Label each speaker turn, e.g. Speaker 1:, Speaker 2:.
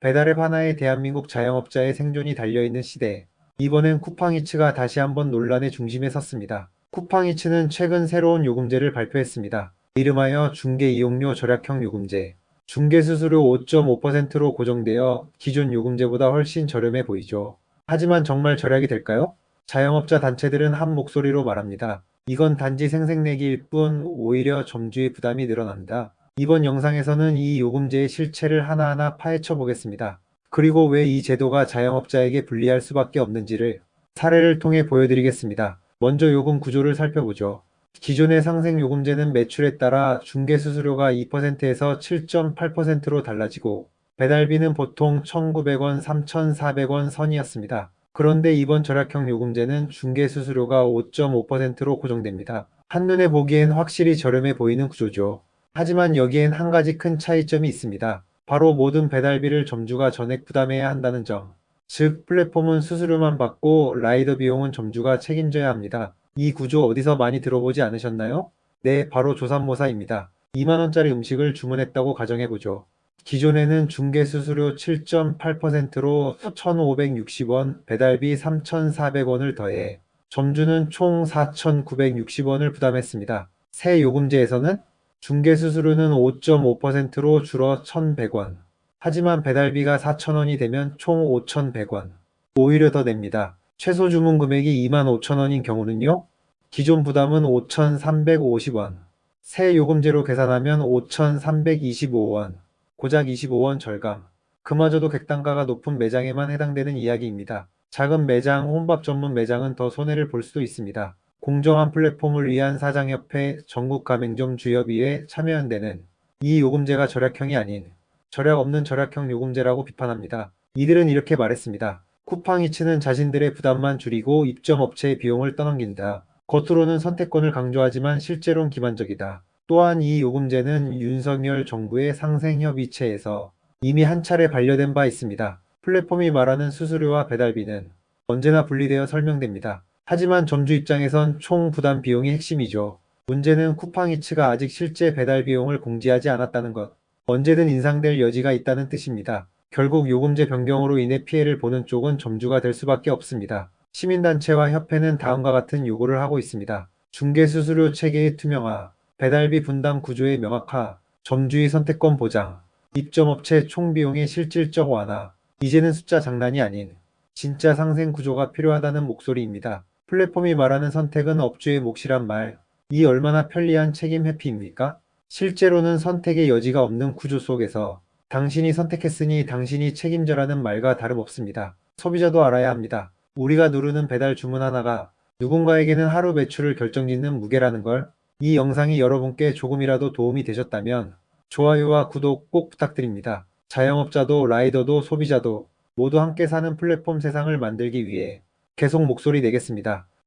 Speaker 1: 배달앱 하나에 대한민국 자영업자의 생존이 달려있는 시대. 이번엔 쿠팡이츠가 다시 한번 논란의 중심에 섰습니다. 쿠팡이츠는 최근 새로운 요금제를 발표했습니다. 이름하여 중개 이용료 절약형 요금제. 중개 수수료 5.5%로 고정되어 기존 요금제보다 훨씬 저렴해 보이죠. 하지만 정말 절약이 될까요? 자영업자 단체들은 한 목소리로 말합니다. 이건 단지 생색내기일 뿐 오히려 점주의 부담이 늘어난다. 이번 영상에서는 이 요금제의 실체를 하나하나 파헤쳐 보겠습니다. 그리고 왜 이 제도가 자영업자에게 불리할 수밖에 없는지를 사례를 통해 보여드리겠습니다. 먼저 요금 구조를 살펴보죠. 기존의 상생요금제는 매출에 따라 중개수수료가 2%에서 7.8%로 달라지고 배달비는 보통 1,900원, 3,400원 선이었습니다. 그런데 이번 절약형 요금제는 중개수수료가 5.5%로 고정됩니다. 한눈에 보기엔 확실히 저렴해 보이는 구조죠. 하지만 여기엔 한 가지 큰 차이점이 있습니다. 바로 모든 배달비를 점주가 전액 부담해야 한다는 점. 즉, 플랫폼은 수수료만 받고 라이더 비용은 점주가 책임져야 합니다. 이 구조 어디서 많이 들어보지 않으셨나요? 네, 바로 조삼모사입니다. 2만원짜리 음식을 주문했다고 가정해보죠. 기존에는 중개수수료 7.8%로 1,560원, 배달비 3,400원을 더해 점주는 총 4,960원을 부담했습니다. 새 요금제에서는 중개수수료는 5.5%로 줄어 1,100원. 하지만 배달비가 4,000원이 되면 총 5,100원. 오히려 더 냅니다. 최소 주문 금액이 25,000원인 경우는요? 기존 부담은 5,350원. 새 요금제로 계산하면 5,325원. 고작 25원 절감. 그마저도 객단가가 높은 매장에만 해당되는 이야기입니다. 작은 매장, 혼밥 전문 매장은 더 손해를 볼 수도 있습니다. 공정한 플랫폼을 위한 사장협회 전국가맹점 주협의회 참여연대는 이 요금제가 절약형이 아닌 절약 없는 절약형 요금제라고 비판합니다. 이들은 이렇게 말했습니다. 쿠팡이츠는 자신들의 부담만 줄이고 입점업체의 비용을 떠넘긴다. 겉으로는 선택권을 강조하지만 실제로는 기만적이다. 또한 이 요금제는 윤석열 정부의 상생협의체에서 이미 한 차례 반려된 바 있습니다. 플랫폼이 말하는 수수료와 배달비는 언제나 분리되어 설명됩니다. 하지만 점주 입장에선 총 부담 비용이 핵심이죠. 문제는 쿠팡이츠가 아직 실제 배달 비용을 공지하지 않았다는 것. 언제든 인상될 여지가 있다는 뜻입니다. 결국 요금제 변경으로 인해 피해를 보는 쪽은 점주가 될 수밖에 없습니다. 시민단체와 협회는 다음과 같은 요구를 하고 있습니다. 중개수수료 체계의 투명화, 배달비 분담 구조의 명확화, 점주의 선택권 보장, 입점업체 총비용의 실질적 완화. 이제는 숫자 장난이 아닌 진짜 상생 구조가 필요하다는 목소리입니다. 플랫폼이 말하는 선택은 업주의 몫이란 말. 이 얼마나 편리한 책임 회피입니까? 실제로는 선택의 여지가 없는 구조 속에서 당신이 선택했으니 당신이 책임져라는 말과 다름없습니다. 소비자도 알아야 합니다. 우리가 누르는 배달 주문 하나가 누군가에게는 하루 매출을 결정짓는 무게라는 걸. 이 영상이 여러분께 조금이라도 도움이 되셨다면 좋아요와 구독 꼭 부탁드립니다. 자영업자도 라이더도 소비자도 모두 함께 사는 플랫폼 세상을 만들기 위해 계속 목소리 내겠습니다.